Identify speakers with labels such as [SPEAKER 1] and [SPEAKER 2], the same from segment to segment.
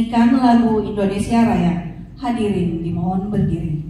[SPEAKER 1] menyanyikan lagu Indonesia Raya. Hadirin dimohon berdiri.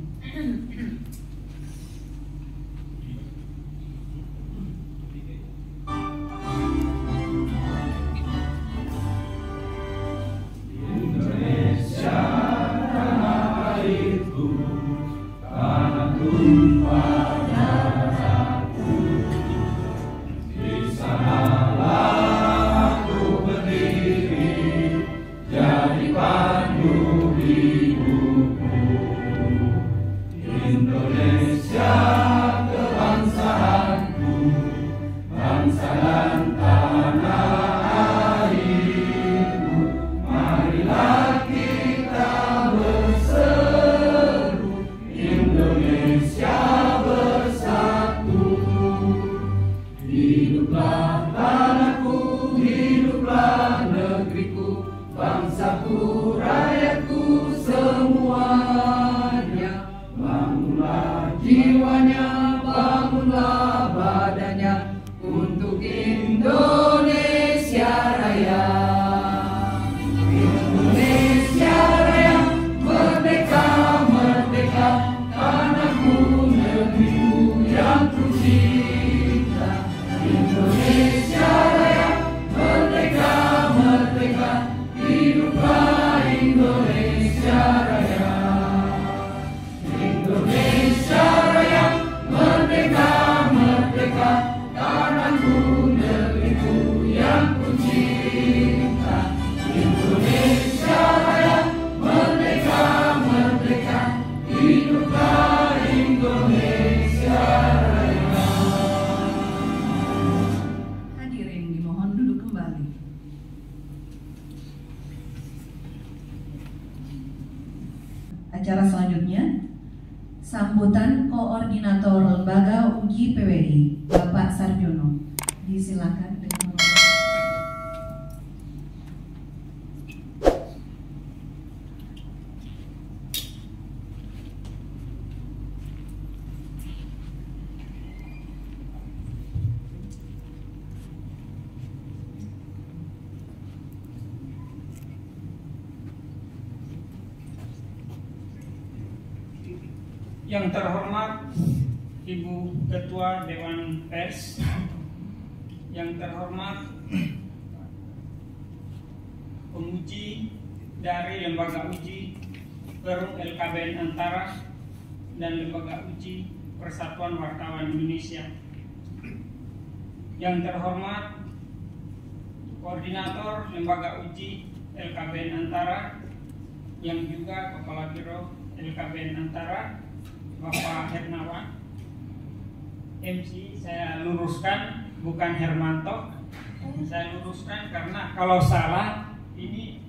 [SPEAKER 1] Acara selanjutnya, sambutan Koordinator Lembaga Uji PWI, Bapak Sarjono. Disilakan dengan
[SPEAKER 2] Yang terhormat Ibu Ketua Dewan Pers, yang terhormat penguji dari Lembaga Uji Perum LKBN Antara dan Lembaga Uji Persatuan Wartawan Indonesia, yang terhormat Koordinator Lembaga Uji LKBN Antara, yang juga Kepala Biro LKBN Antara, Bapak Hernawan. MC saya luruskan, bukan Hermanto. Saya luruskan karena kalau salah ini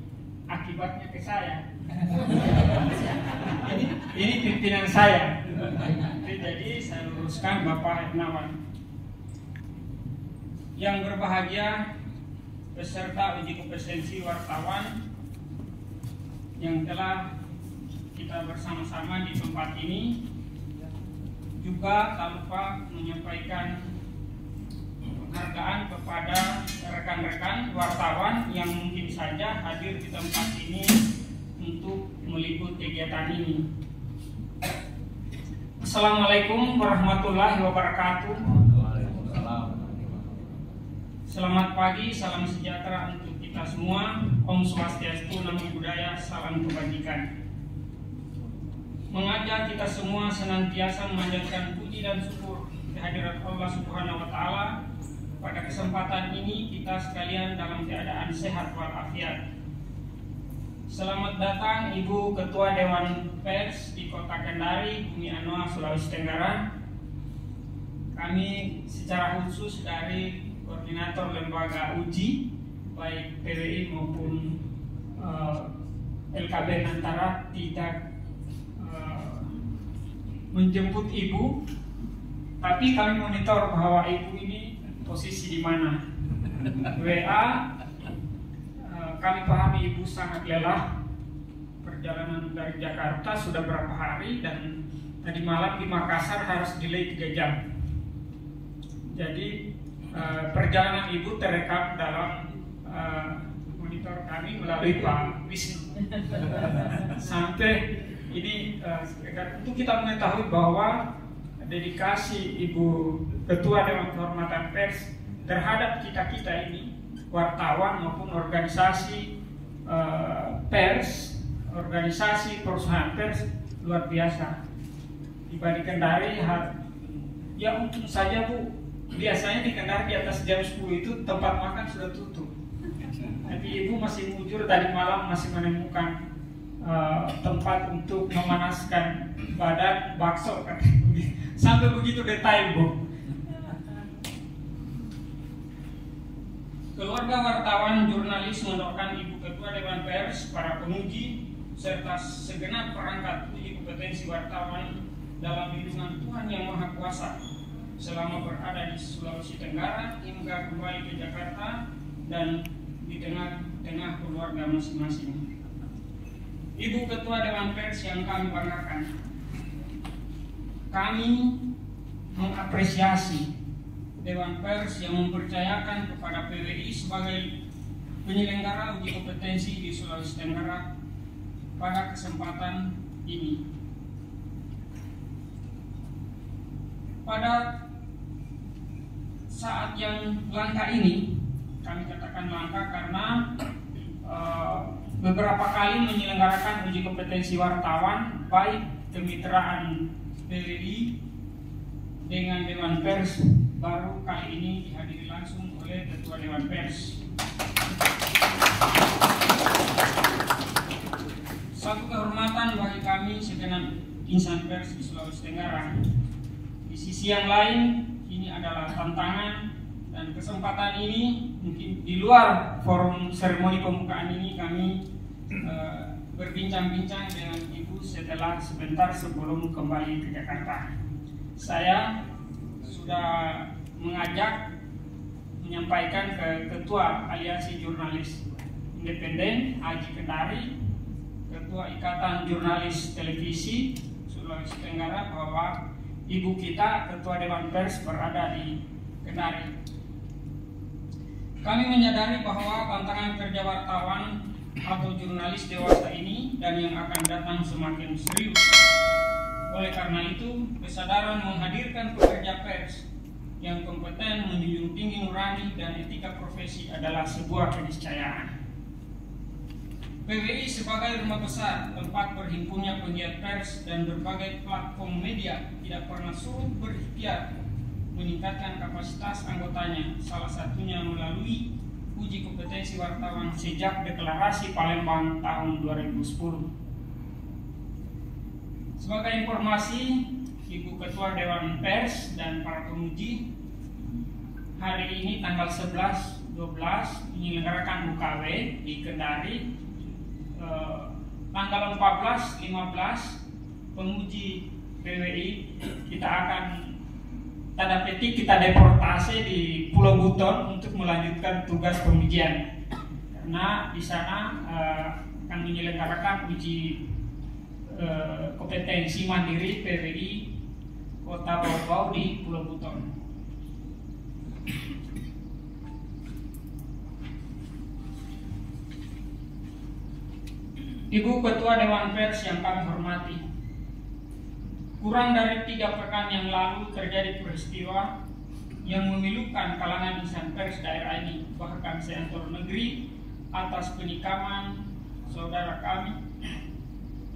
[SPEAKER 2] akibatnya ke saya. ini pimpinan saya. Jadi saya luruskan Bapak Hernawan. Yang berbahagia peserta uji kompetensi wartawan yang telah kita bersama-sama di tempat ini. Juga tak lupa menyampaikan penghargaan kepada rekan-rekan wartawan yang mungkin saja hadir di tempat ini untuk meliput kegiatan ini. Assalamualaikum warahmatullahi wabarakatuh. Selamat pagi, salam sejahtera untuk kita semua. Om Swastiastu, Namo Buddhaya, salam kebajikan. Mengajak kita semua senantiasa memanjatkan puji dan syukur kehadirat Allah Subhanahu wa Ta'ala. Pada kesempatan ini kita sekalian dalam keadaan sehat walafiat. Selamat datang Ibu Ketua Dewan Pers di Kota Kendari, Bumi Anoa, Sulawesi Tenggara. Kami secara khusus dari Koordinator Lembaga Uji baik PWI maupun LKBN Antara tidak menjemput Ibu, tapi kami monitor bahwa Ibu ini posisi di mana. WA, kami pahami Ibu sangat lelah. Perjalanan dari Jakarta sudah berapa hari dan tadi malam di Makassar harus delay 3 jam. Jadi perjalanan Ibu terekam dalam monitor kami melalui Pak Wisnu. Sampai ini untuk kita mengetahui bahwa dedikasi Ibu Ketua Dewan Kehormatan Pers terhadap kita-kita ini, wartawan maupun organisasi pers, organisasi perusahaan pers, luar biasa. Tiba di Kendari, ya untung saja Bu, biasanya di Kendari di atas jam 10 itu tempat makan sudah tutup. Tapi Ibu masih mujur tadi malam, masih menemukan tempat untuk memanaskan badan, bakso kan. Sampai begitu detail Bu. Keluarga wartawan, jurnalis mendoakan Ibu Ketua Dewan Pers, para penguji, serta segenap perangkat uji kompetensi wartawan dalam lindungan Tuhan Yang Maha Kuasa selama berada di Sulawesi Tenggara hingga kembali ke Jakarta dan di tengah-tengah keluarga masing-masing. Ibu Ketua Dewan Pers yang kami banggakan, kami mengapresiasi Dewan Pers yang mempercayakan kepada PWI sebagai penyelenggara uji kompetensi di Sulawesi Tenggara pada kesempatan ini. Pada saat yang langka ini, kami katakan langka karena beberapa kali menyelenggarakan uji kompetensi wartawan, baik kemitraan PWI dengan Dewan Pers, baru kali ini dihadiri langsung oleh Ketua Dewan Pers. Satu kehormatan bagi kami segenap insan pers di Sulawesi Tenggara. Di sisi yang lain, ini adalah tantangan dan kesempatan ini mungkin di luar forum seremoni pembukaan ini kami berbincang-bincang dengan Ibu sebentar sebelum kembali ke Jakarta. Saya sudah menyampaikan ke Ketua Aliansi Jurnalis Independen Haji Kendari, Ketua Ikatan Jurnalis Televisi Sulawesi Tenggara bahwa Ibu kita Ketua Dewan Pers berada di Kendari. Kami menyadari bahwa tantangan kerja wartawan atau jurnalis dewasa ini dan yang akan datang semakin serius. Oleh karena itu, kesadaran menghadirkan pekerja pers yang kompeten, menjunjung tinggi nurani dan etika profesi adalah sebuah keniscayaan. PWI sebagai rumah besar tempat berhimpunnya penggiat pers dan berbagai platform media tidak pernah surut berikhtiar meningkatkan kapasitas anggotanya, salah satunya melalui uji kompetensi wartawan sejak deklarasi Palembang tahun 2010. Sebagai informasi, Ibu Ketua Dewan Pers dan para penguji, hari ini tanggal 11-12 menyelenggarakan UKW di Kendari. Tanggal 14-15 penguji PWI kita akan tanda petik kita deportasi di Pulau Buton untuk melanjutkan tugas pengujian, karena di sana akan menyelenggarakan uji kompetensi mandiri PWI Kota Bau-Bau di Pulau Buton. Ibu Ketua Dewan Pers yang kami hormati, kurang dari 3 pekan yang lalu terjadi peristiwa yang memilukan kalangan insan pers daerah ini, bahkan seantero negeri, atas penikaman saudara kami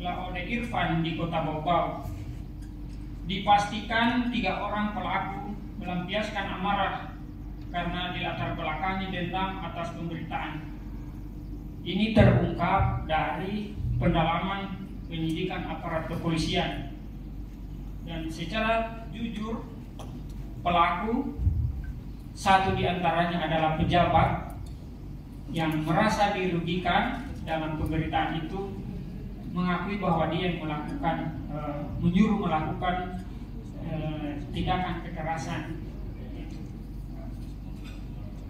[SPEAKER 2] Laode Irfan di Kota Bau-Bau. Dipastikan 3 orang pelaku melampiaskan amarah karena dilatar belakangi dendam atas pemberitaan. Ini terungkap dari pendalaman penyidikan aparat kepolisian. Dan secara jujur, pelaku, satu di antaranya adalah pejabat yang merasa dirugikan dalam pemberitaan itu, mengakui bahwa dia yang melakukan, menyuruh melakukan tindakan kekerasan.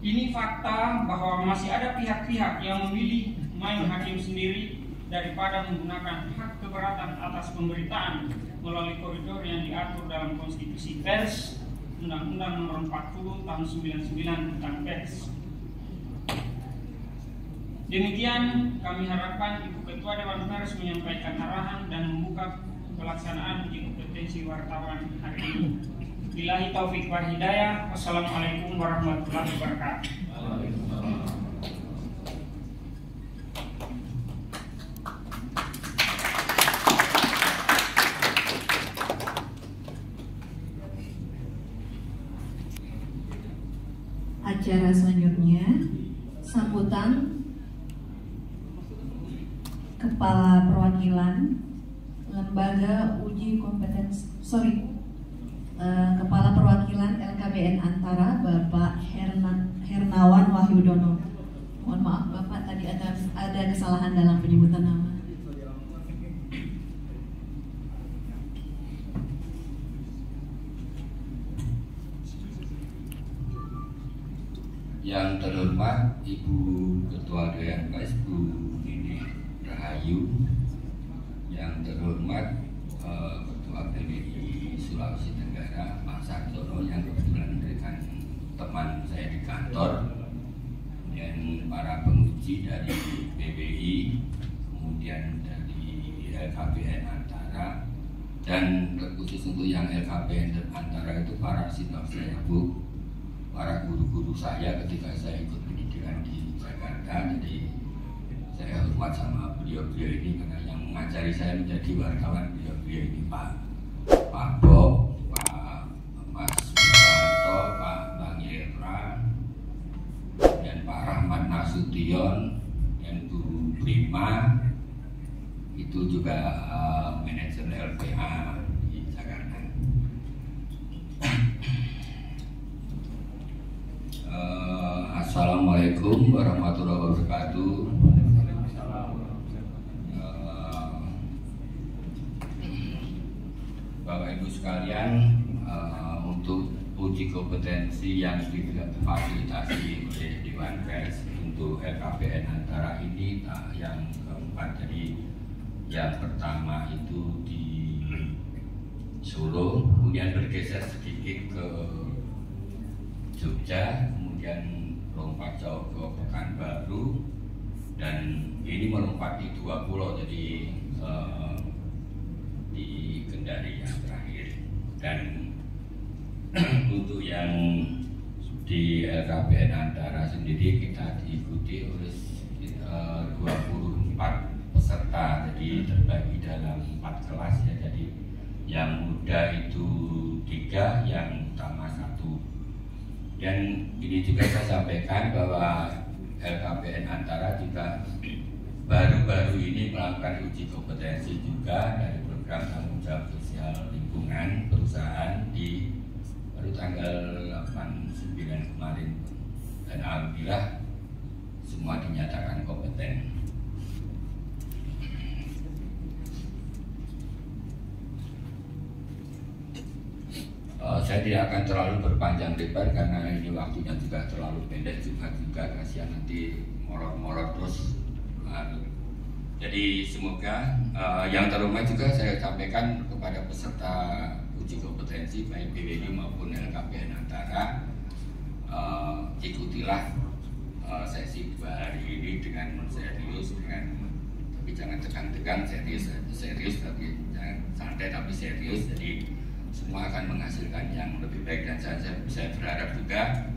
[SPEAKER 2] Ini fakta bahwa masih ada pihak-pihak yang memilih main hakim sendiri daripada menggunakan hak keberatan atas pemberitaan melalui koridor yang diatur dalam konstitusi pers, Undang-Undang Nomor 40 Tahun 99 tentang pers. Demikian kami harapkan Ibu Ketua Dewan Pers menyampaikan arahan dan membuka pelaksanaan uji kompetensi wartawan hari ini. Billahi taufik wal hidayah. Wassalamualaikum warahmatullahi wabarakatuh.
[SPEAKER 1] Acara selanjutnya sambutan Kepala Perwakilan Lembaga Uji Kompetensi Kepala Perwakilan LKBN Antara Bapak Hernawan Wahyudono. Mohon maaf Bapak, tadi ada kesalahan dalam penyebutan nama.
[SPEAKER 3] Yang terhormat Ibu Ketua Dewan Pers Bu Nini Rahayu, yang terhormat Ketua PBI Sulawesi Tenggara Pak Sarjono yang kebetulan memberikan teman saya di kantor, dan para penguji dari PBI, kemudian dari LKBN Antara, dan terkhusus untuk yang LKBN Antara itu para senior saya Bu, para guru-guru saya ketika saya ikut pendidikan di Jakarta. Jadi saya hormat sama beliau-beliau ini karena yang mengajari saya menjadi wartawan beliau-beliau ini Pak Bob, Pak Mas Wiranto, Pak Bang Yera, dan Pak Rahmat Nasution, dan Bu Prima, itu juga manajer LPA di Jakarta. Assalamualaikum warahmatullahi wabarakatuh. Bapak Ibu sekalian, untuk uji kompetensi yang difasilitasi oleh Dewan Pers untuk LKBN Antara ini yang keempat. Jadi yang pertama itu di Solo, kemudian bergeser sedikit ke Jogja, kemudian melompat jauh ke Pekanbaru, dan ini melompat di 2 pulau, jadi di Kendari yang terakhir. Dan untuk yang di LKBN Antara sendiri kita diikuti oleh 24 peserta, jadi terbagi dalam 4 kelas ya. Jadi yang muda itu 3, yang utama 1. Dan ini juga saya sampaikan bahwa LKBN Antara juga baru-baru ini melakukan uji kompetensi juga dari program tanggung jawab sosial lingkungan perusahaan di baru tanggal 8/9 kemarin, dan alhamdulillah semua dinyatakan kompeten. Saya tidak akan terlalu berpanjang lebar karena ini waktunya juga terlalu pendek juga kasihan nanti molor-molor terus. Jadi semoga yang terhormat juga saya sampaikan kepada peserta uji kompetensi baik PBI maupun LKBN Antara, ikutilah sesi 2 hari ini dengan serius, tapi jangan tegang-tegang, serius tapi jangan santai tapi serius. Jadi semua akan menghasilkan yang lebih baik, dan saya berharap juga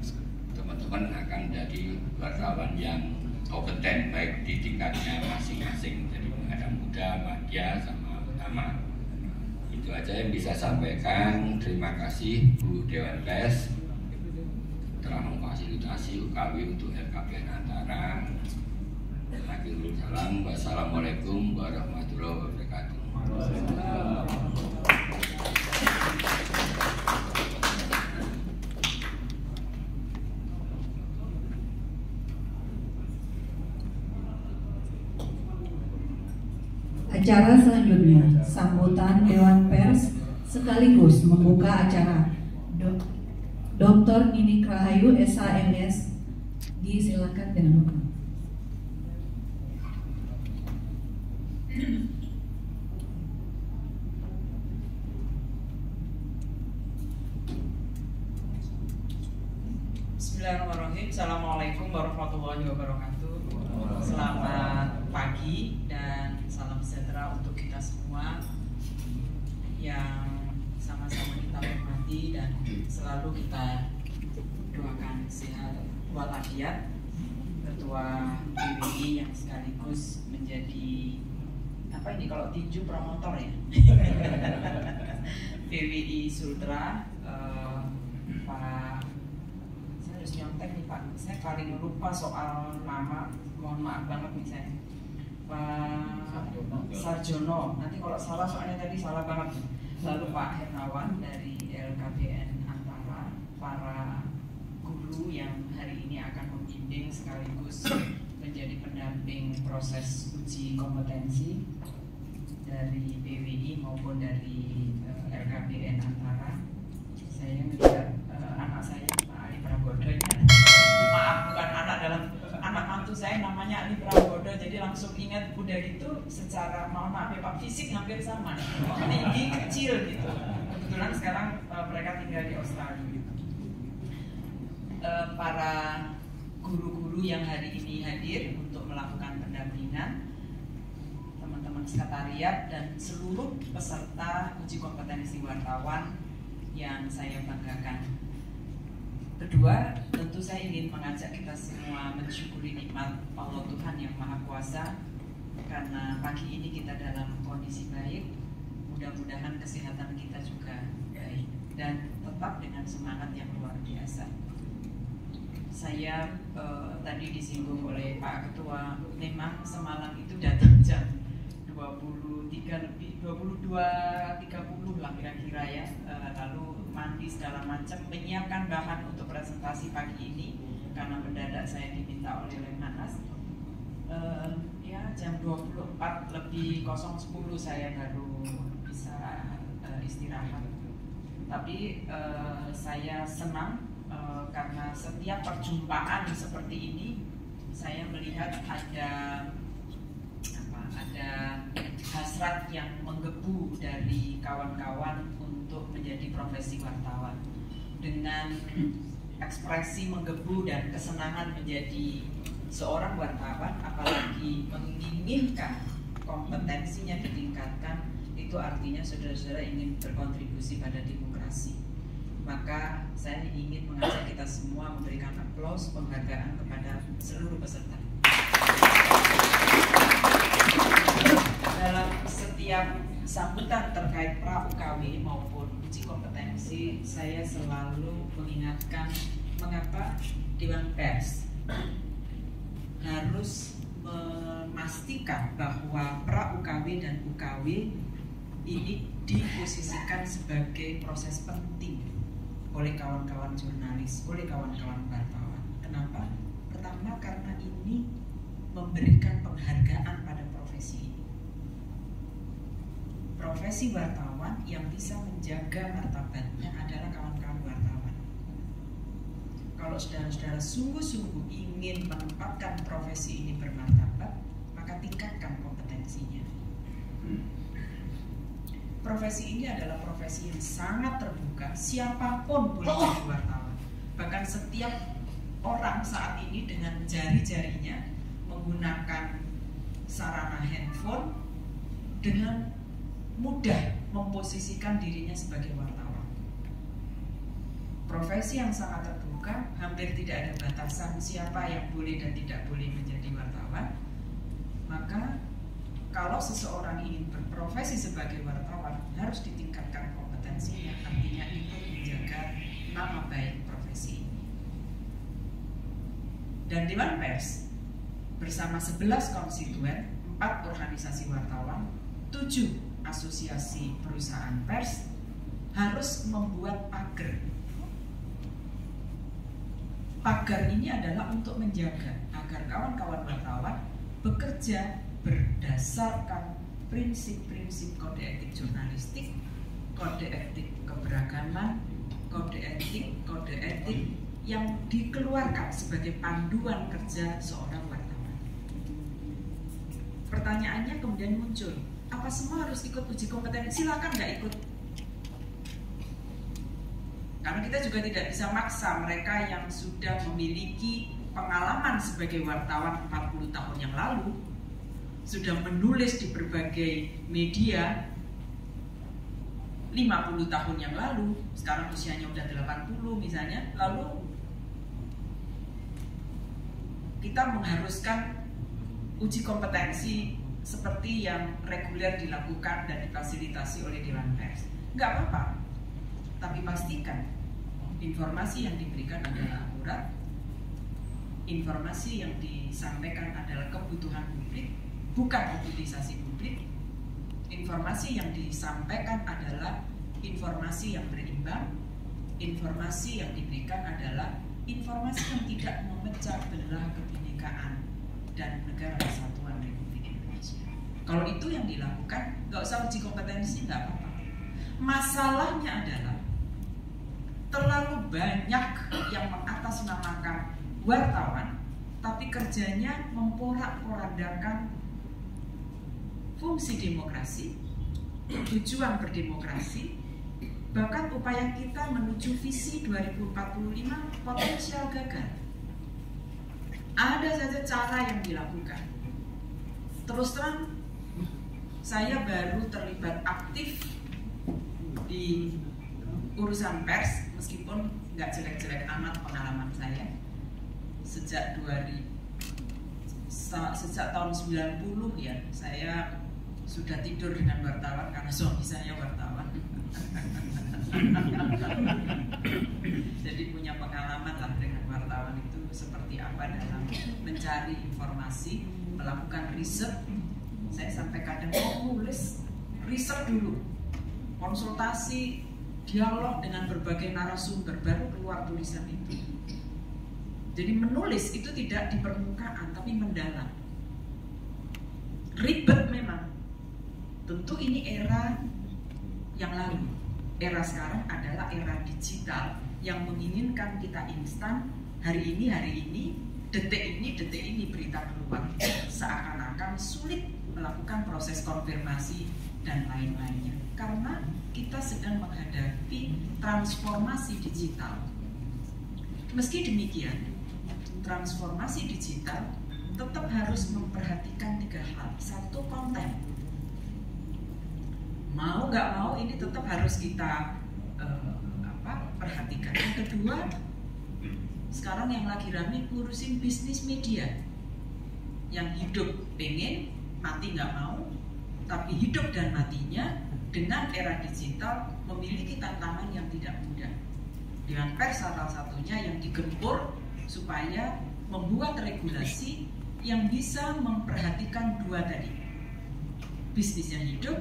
[SPEAKER 3] teman-teman akan menjadi wartawan yang kompeten baik di tingkatnya masing-masing. Jadi ada muda, madya, sama utama. Itu aja yang bisa sampaikan. Terima kasih Bu Dewan Pers telah memfasilitasi UKW untuk LKBN Antara. Salam. Wassalamualaikum warahmatullahi wabarakatuh.
[SPEAKER 1] Acara selanjutnya, sambutan Dewan Pers sekaligus membuka acara. Dr. Nini Rahayu, SHMS, disilakan dengan hukum.
[SPEAKER 4] Bismillahirrahmanirrahim. Assalamualaikum warahmatullahi wabarakatuh. Selamat pagi dan salam sejahtera untuk kita semua yang sama-sama kita hormati dan selalu kita doakan sehat walafiat Ketua PWI yang sekaligus menjadi apa ini kalau tinju promotor ya PWI Sultra, Pak, saya harus nyontek nih Pak, saya paling lupa soal nama, mohon maaf banget nih saya, Pak Sarjono, nanti kalau salah soalnya tadi salah banget. Lalu Pak Hernawan dari LKBN Antara, para guru yang hari ini akan membimbing sekaligus menjadi pendamping proses uji kompetensi dari PWI maupun dari LKBN Antara. Saya melihat anak saya Pak Ali Prabodo, maaf bukan anak dalam anak mantu saya namanya Ali Prabodo, jadi langsung ingat udah gitu secara mohon maaf ya Pak, fisik hampir sama, tinggi kecil gitu. Kebetulan sekarang mereka tinggal di Australia. Para guru-guru yang hari ini hadir untuk melakukan pendampingan, teman-teman sekretariat dan seluruh peserta uji kompetensi wartawan yang saya banggakan. Kedua, tentu saya ingin mengajak kita semua mensyukuri nikmat Allah Tuhan yang Maha Kuasa, karena pagi ini kita dalam kondisi baik, mudah-mudahan kesehatan kita juga baik dan tetap dengan semangat yang luar biasa. Saya tadi disinggung oleh Pak Ketua, memang semalam itu datang jam 22.30 lah kira-kira ya, lalu mandi segala macam, menyiapkan bahan untuk presentasi pagi ini karena mendadak saya diminta oleh Lemhanas. Ya jam 24:10 saya baru bisa istirahat. Tapi saya senang karena setiap perjumpaan seperti ini saya melihat ada hasrat yang menggebu dari kawan-kawan untuk menjadi profesi wartawan. Dengan ekspresi menggebu dan kesenangan menjadi seorang wartawan, apalagi menginginkan kompetensinya ditingkatkan, itu artinya saudara-saudara ingin berkontribusi pada demokrasi. Maka saya ingin mengajak kita semua memberikan aplaus penghargaan kepada seluruh peserta. Dalam setiap sambutan terkait pra-UKW maupun uji kompetensi, saya selalu mengingatkan mengapa Dewan Pers harus memastikan bahwa pra-UKW dan UKW ini diposisikan sebagai proses penting oleh kawan-kawan jurnalis, oleh kawan-kawan wartawan. Kenapa? Pertama, karena ini memberikan penghargaan pada profesi ini. Profesi wartawan yang bisa menjaga martabatnya adalah kawan-kawan wartawan. Kalau saudara-saudara sungguh-sungguh ingin menempatkan profesi ini bermartabat, maka tingkatkan kompetensinya. Profesi ini adalah profesi yang sangat terbuka, siapapun boleh jadi wartawan. Bahkan setiap orang saat ini dengan jari-jarinya menggunakan sarana handphone dengan mudah memposisikan dirinya sebagai wartawan. Profesi yang sangat terbuka, hampir tidak ada batasan siapa yang boleh dan tidak boleh menjadi wartawan. Maka kalau seseorang ingin berprofesi sebagai wartawan, harus ditingkatkan kompetensinya, artinya ikut menjaga nama baik profesi ini. Dan Dewan Pers bersama 11 konstituen, 4 organisasi wartawan, 7 asosiasi perusahaan pers harus membuat pagar. Pagar ini adalah untuk menjaga agar kawan-kawan wartawan bekerja berdasarkan prinsip-prinsip kode etik jurnalistik, kode etik keberagaman, kode etik yang dikeluarkan sebagai panduan kerja seorang wartawan. Pertanyaannya kemudian muncul, apa semua harus ikut uji kompetensi? Silakan nggak ikut. Karena kita juga tidak bisa maksa mereka yang sudah memiliki pengalaman sebagai wartawan 40 tahun yang lalu, sudah menulis di berbagai media 50 tahun yang lalu, sekarang usianya udah 80 misalnya, lalu kita mengharuskan uji kompetensi seperti yang reguler dilakukan dan difasilitasi oleh Dewan Pers. Nggak apa-apa, tapi pastikan informasi yang diberikan adalah akurat, informasi yang disampaikan adalah kebutuhan publik, bukan politisasi publik. Informasi yang disampaikan adalah informasi yang berimbang, informasi yang diberikan adalah informasi yang tidak memecah belah kebinekaan dan negara kesatuan Republik Indonesia. Kalau itu yang dilakukan, nggak usah uji kompetensi, nggak apa-apa. Masalahnya adalah terlalu banyak yang mengatasnamakan wartawan, tapi kerjanya memporak-porandakan fungsi demokrasi, tujuan berdemokrasi, bahkan upaya kita menuju visi 2045 potensial gagal. Ada saja cara yang dilakukan. Terus terang, saya baru terlibat aktif di urusan pers, meskipun nggak jelek-jelek amat pengalaman saya. Sejak tahun 90 ya, saya sudah tidur dengan wartawan karena suami saya wartawan. Jadi punya pengalaman lah dengan wartawan itu seperti apa dalam mencari informasi, melakukan riset. Saya sampai kadang nulis riset dulu, konsultasi, dialog dengan berbagai narasumber, baru keluar tulisan itu. Jadi menulis itu tidak di permukaan tapi mendalam. Ribet memang. Tentu ini era yang lalu. Era sekarang adalah era digital yang menginginkan kita instan, hari ini, detik ini berita keluar. Seakan-akan sulit melakukan proses konfirmasi dan lain-lainnya. Karena kita sedang menghadapi transformasi digital. Meski demikian, transformasi digital tetap harus memperhatikan 3 hal. 1, konten. Mau nggak mau ini tetap harus kita perhatikan. Yang kedua, sekarang yang lagi rame ngurusin bisnis media. Yang hidup pengen, mati nggak mau, tapi hidup dan matinya dengan era digital memiliki tantangan yang tidak mudah. Dewan Pers salah satunya yang digempur supaya membuat regulasi yang bisa memperhatikan 2 tadi. Bisnisnya hidup,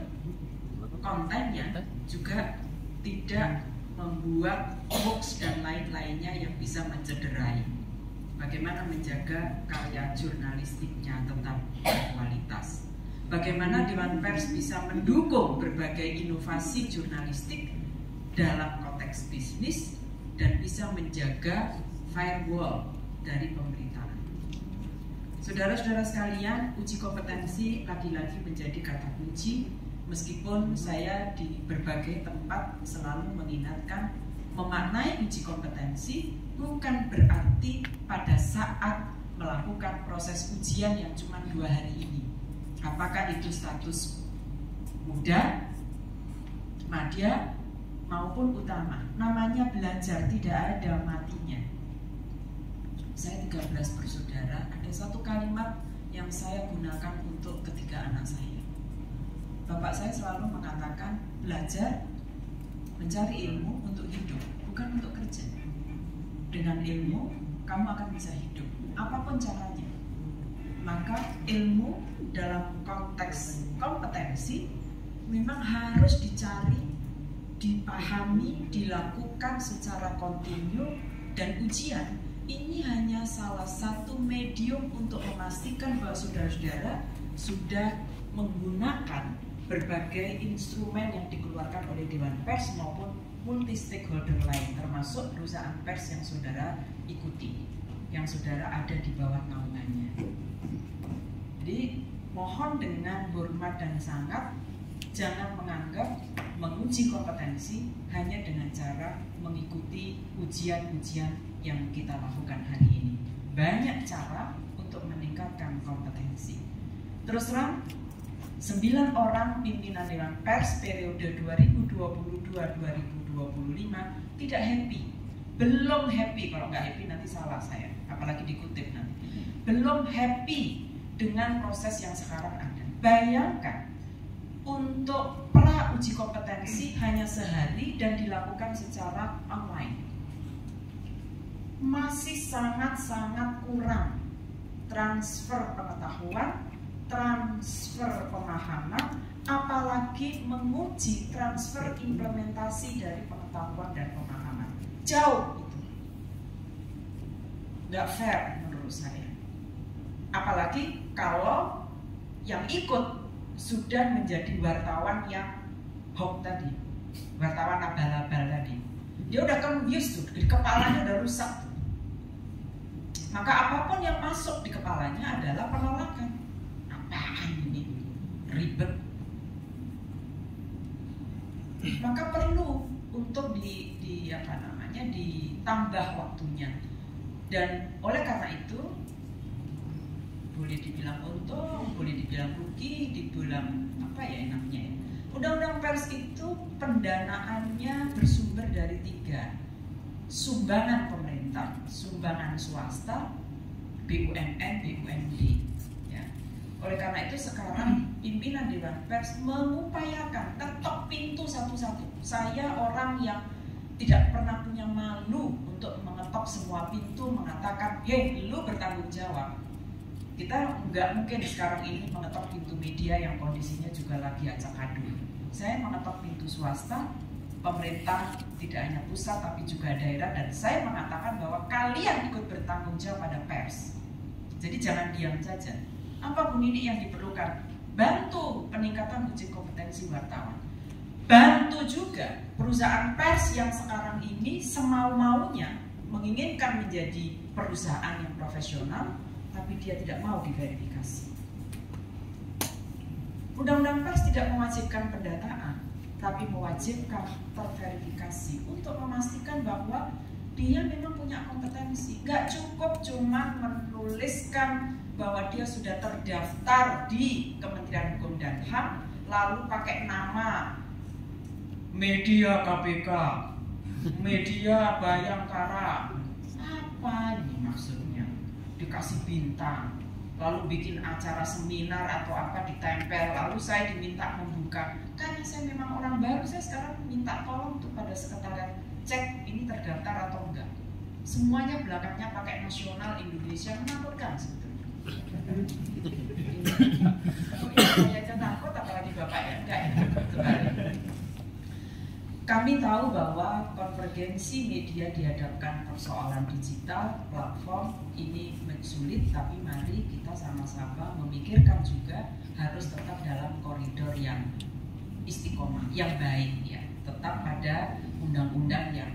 [SPEAKER 4] kontennya juga tidak membuat hoax dan lain-lainnya yang bisa mencederai. Bagaimana menjaga karya jurnalistiknya tetap berkualitas. Bagaimana Dewan Pers bisa mendukung berbagai inovasi jurnalistik dalam konteks bisnis dan bisa menjaga firewall dari pemerintahan. Saudara-saudara sekalian, uji kompetensi lagi-lagi menjadi kata kunci. Meskipun saya di berbagai tempat selalu mengingatkan memaknai uji kompetensi bukan berarti pada saat melakukan proses ujian yang cuma 2 hari ini. Apakah itu status muda, madya, maupun utama. Namanya belajar, tidak ada matinya. Saya 13 bersaudara, ada satu kalimat yang saya gunakan untuk ketiga anak saya. Bapak saya selalu mengatakan, belajar, mencari ilmu untuk hidup, bukan untuk kerja. Dengan ilmu, kamu akan bisa hidup, apapun caranya. Maka ilmu dalam konteks kompetensi memang harus dicari, dipahami, dilakukan secara kontinu, dan ujian ini hanya salah satu medium untuk memastikan bahwa saudara-saudara sudah menggunakan berbagai instrumen yang dikeluarkan oleh Dewan Pers maupun multi stakeholder lain, termasuk perusahaan pers yang saudara ikuti, yang saudara ada di bawah naungannya. Jadi mohon dengan hormat dan sangat, jangan menganggap menguji kompetensi hanya dengan cara mengikuti ujian-ujian yang kita lakukan hari ini. banyak cara untuk meningkatkan kompetensi. Terus terang, 9 orang pimpinan Dewan Pers periode 2022-2025 tidak happy. Belum happy, kalau nggak happy nanti salah saya, apalagi dikutip nanti. Belum happy dengan proses yang sekarang ada. Bayangkan, untuk pra uji kompetensi hanya sehari dan dilakukan secara online. Masih sangat-sangat kurang transfer pengetahuan, transfer pemahaman, apalagi menguji transfer implementasi dari pengetahuan dan pemahaman. Jauh itu. Nggak fair menurut saya. Apalagi kalau yang ikut sudah menjadi wartawan yang hoax tadi, wartawan abal-abal tadi. Dia udah confused tuh, di kepalanya udah rusak tuh. Maka apapun yang masuk di kepalanya adalah penolakan. Apaan ini? Ribet. Maka perlu untuk ditambah waktunya. Dan oleh karena itu, boleh dibilang untung, boleh dibilang rugi, dibilang apa ya enaknya ya. Undang-undang pers itu pendanaannya bersumber dari 3. Sumbangan pemerintah, sumbangan swasta, BUMN, BUMD. Ya. Oleh karena itu sekarang pimpinan Dewan Pers mengupayakan ketok pintu satu-satu. Saya orang yang tidak pernah punya malu untuk mengetok semua pintu, mengatakan, "Hei, lu bertanggung jawab." Kita nggak mungkin sekarang ini mengetok pintu media yang kondisinya juga lagi acak adul. Saya mengetok pintu swasta, pemerintah tidak hanya pusat tapi juga daerah, dan saya mengatakan bahwa kalian ikut bertanggung jawab pada pers. Jadi jangan diam saja. Apa Bu Nini yang diperlukan? Bantu peningkatan uji kompetensi wartawan. Bantu juga perusahaan pers yang sekarang ini semau-maunya menginginkan menjadi perusahaan yang profesional, tapi dia tidak mau diverifikasi. Undang-undang pers tidak mewajibkan pendataan, tapi mewajibkan terverifikasi untuk memastikan bahwa dia memang punya kompetensi. Gak cukup cuma menuliskan bahwa dia sudah terdaftar di Kementerian Hukum dan HAM, lalu pakai nama media KPK, media Bayangkara. Apa ini maksudnya? Dikasih bintang, lalu bikin acara seminar atau apa ditempel, lalu saya diminta membuka. Karena saya memang orang baru, saya sekarang minta tolong untuk pada sekretariat cek ini terdaftar atau enggak. Semuanya belakangnya pakai nasional Indonesia, menakutkan sebetulnya. Saya aja takut, apalagi bapak ya enggak ya. Kami tahu bahwa konvergensi media dihadapkan persoalan digital, platform ini sulit, tapi mari kita sama-sama memikirkan juga harus tetap dalam koridor yang istiqomah, yang baik ya, tetap pada undang-undang yang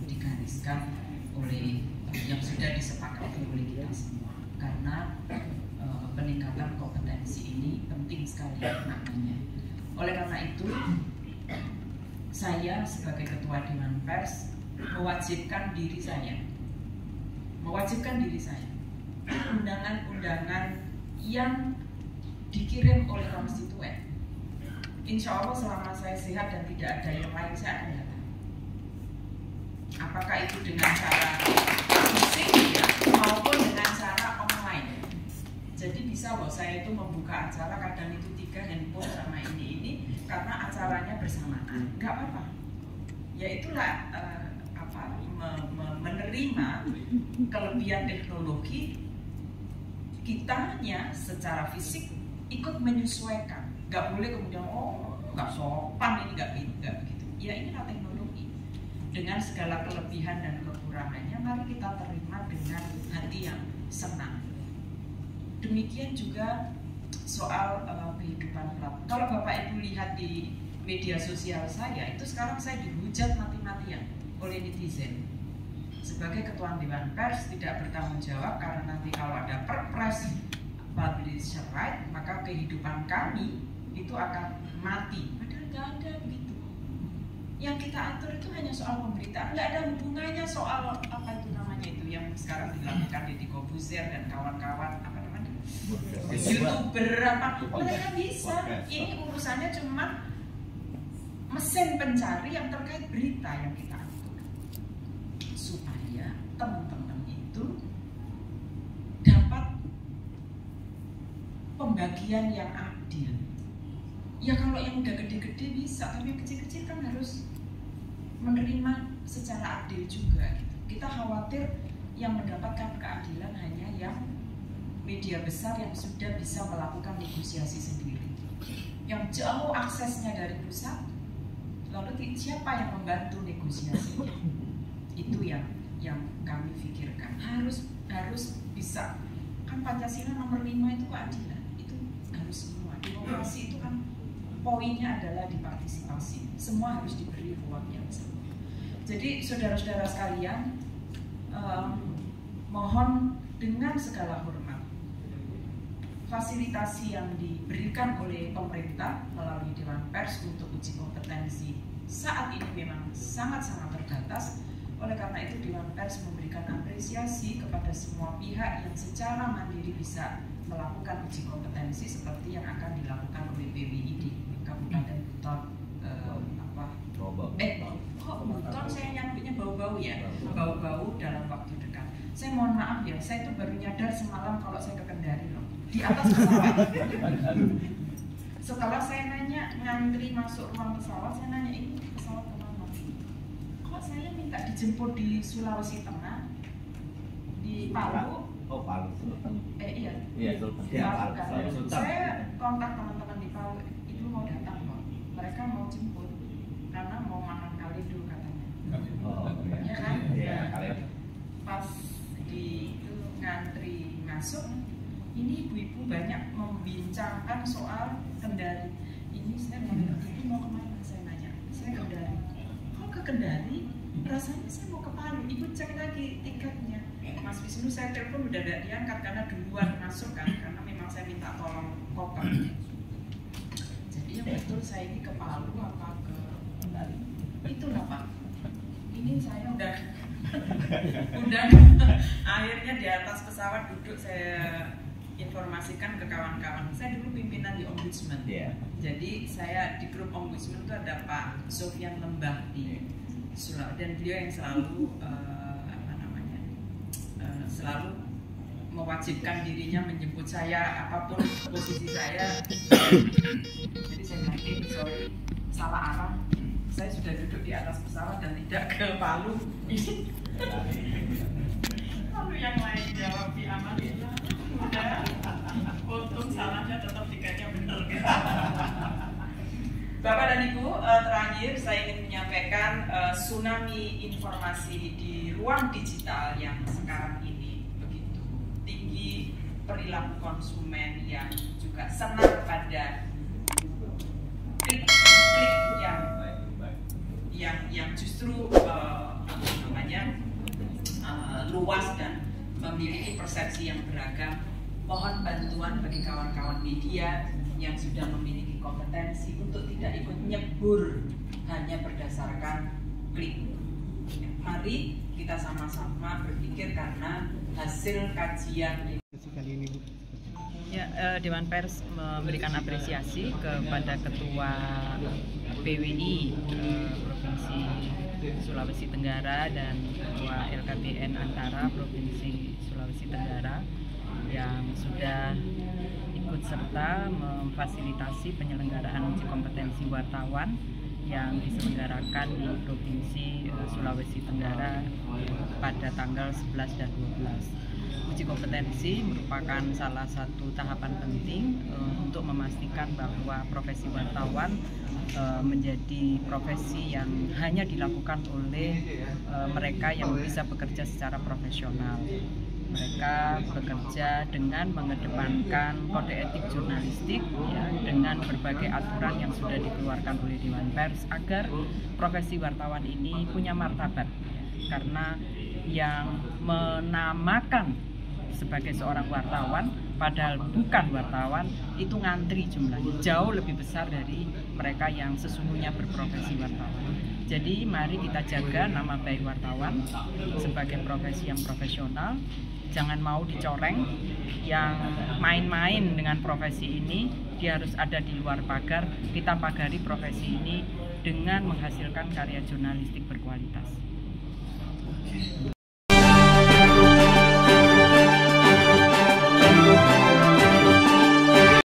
[SPEAKER 4] digariskan oleh yang sudah disepakati oleh kita semua. Karena peningkatan kompetensi ini penting sekali maknanya. Oleh karena itu, saya sebagai Ketua Dewan Pers mewajibkan diri saya undangan-undangan yang dikirim oleh konstituen. Insya Allah selama saya sehat dan tidak ada yang lain, saya akan datang. Apakah itu dengan cara fisik ya, maupun dengan cara online. Jadi bisa loh saya itu membuka acara, kadang itu 3 handphone sama ini karena acaranya bersamaan, nggak apa-apa. Ya itulah menerima kelebihan teknologi, kitanya secara fisik ikut menyesuaikan. Nggak boleh kemudian nggak sopan ini nggak begitu. Ya inilah teknologi dengan segala kelebihan dan kekurangannya. Mari kita terima dengan hati yang senang. Demikian juga soal kehidupan praktis. Kalau Bapak Ibu lihat di media sosial saya, itu sekarang saya dihujat mati-matian oleh netizen. Sebagai Ketua Dewan Pers tidak bertanggung jawab karena nanti kalau ada perpres publisher right, maka kehidupan kami itu akan mati. Padahal nggak ada begitu. Yang kita atur itu hanya soal pemberitaan, nggak ada hubungannya soal apa itu namanya itu yang sekarang dilakukan di Dikobus Corbuzier dan kawan-kawan apa namanya YouTuber apa, mereka bisa. Ini urusannya cuma mesin pencari yang terkait berita yang kita atur, supaya teman-teman itu dapat pembagian yang adil. Ya kalau yang udah gede-gede bisa, tapi yang kecil-kecil kan harus menerima secara adil juga. Kita khawatir yang mendapatkan keadilan hanya yang media besar yang sudah bisa melakukan negosiasi sendiri, yang jauh aksesnya dari pusat, lalu siapa yang membantu negosiasinya? Itu yang kami pikirkan harus bisa. Kan Pancasila nomor 5 itu keadilan, itu harus semua. Demokrasi itu kan poinnya adalah dipartisipasi, semua harus diberi ruang yang sama. Jadi saudara-saudara sekalian, mohon dengan segala hormat, fasilitasi yang diberikan oleh pemerintah melalui Dewan Pers untuk uji kompetensi saat ini memang sangat-sangat terbatas. Oleh karena itu Dewan Pers memberikan apresiasi kepada semua pihak yang secara mandiri bisa melakukan uji kompetensi seperti yang akan dilakukan oleh PWI di Kabupaten Buton. Buton saya nyampinya bau-bau ya, bau-bau dalam waktu dekat. Saya mohon maaf ya, saya itu baru nyadar semalam kalau saya ke Kendari loh, di atas pesawat. Setelah saya nanya ngantri masuk ruang pesawat, saya nanya ini pesawat kemana? Kok saya minta dijemput di Sulawesi Tengah, di Palu?
[SPEAKER 5] Oh Palu.
[SPEAKER 4] Iya.
[SPEAKER 5] Iya,
[SPEAKER 4] Palu kan. Saya kontak teman-teman di Palu, itu mau datang kok. Mereka mau jemput karena mau makan kalido katanya.
[SPEAKER 5] Oh iya.
[SPEAKER 4] Ya kan?
[SPEAKER 5] Iya, kalido.
[SPEAKER 4] Pas di itu ngantri masuk, ini ibu-ibu banyak membincangkan soal Kendari. Ini saya mau kemana? Saya nanya. Saya Kendari. Kok ke Kendari? Rasanya saya mau ke Palu. Ibu cek lagi tiketnya. Mas Wisnu saya telepon udah gak diangkat karena duluan masuk kan, karena memang saya minta tolong koper. Jadi yang betul saya ini ke Palu apa ke Kendari? Itulah Pak. Ini saya udah akhirnya di atas pesawat duduk saya informasikan ke kawan-kawan. Saya dulu pimpinan di Ombudsman. Jadi saya di grup Ombudsman itu ada Pak Sofyan Lembah di Sulawesi, dan beliau yang selalu selalu mewajibkan dirinya menyebut saya apapun posisi saya. Jadi saya bilang, sorry, salah arah. Saya sudah duduk di atas pesawat dan tidak ke Palu. Lalu yang lain jawab diamalillah. Udah, untung salahnya tetap tiketnya benar. Bapak dan Ibu, terakhir saya ingin menyampaikan tsunami informasi di ruang digital yang sekarang ini begitu tinggi, perilaku konsumen yang juga senang pada klik yang justru luas dan memiliki persepsi yang beragam. Mohon bantuan bagi kawan-kawan media yang sudah memiliki kompetensi untuk tidak ikut nyebur hanya berdasarkan klik. Mari kita sama-sama berpikir karena hasil kajian ya, Dewan Pers memberikan apresiasi kepada Ketua PWI Provinsi Sulawesi Tenggara dan Ketua LKBN Antara Provinsi Sulawesi Tenggara yang sudah ikut serta memfasilitasi penyelenggaraan uji kompetensi wartawan yang diselenggarakan di Provinsi Sulawesi Tenggara pada tanggal 11 dan 12. Uji kompetensi merupakan salah satu tahapan penting untuk memastikan bahwa profesi wartawan menjadi profesi yang hanya dilakukan oleh mereka yang bisa bekerja secara profesional. Mereka bekerja dengan mengedepankan kode etik jurnalistik ya, dengan berbagai aturan yang sudah dikeluarkan oleh Dewan Pers agar profesi wartawan ini punya martabat ya, karena yang menamakan sebagai seorang wartawan padahal bukan wartawan itu ngantri jumlahnya jauh lebih besar dari mereka yang sesungguhnya berprofesi wartawan. Jadi mari kita jaga nama baik wartawan sebagai profesi yang profesional. Jangan mau dicoreng. Yang main-main dengan profesi ini, dia harus ada di luar pagar. Kita pagari profesi ini dengan menghasilkan karya jurnalistik berkualitas.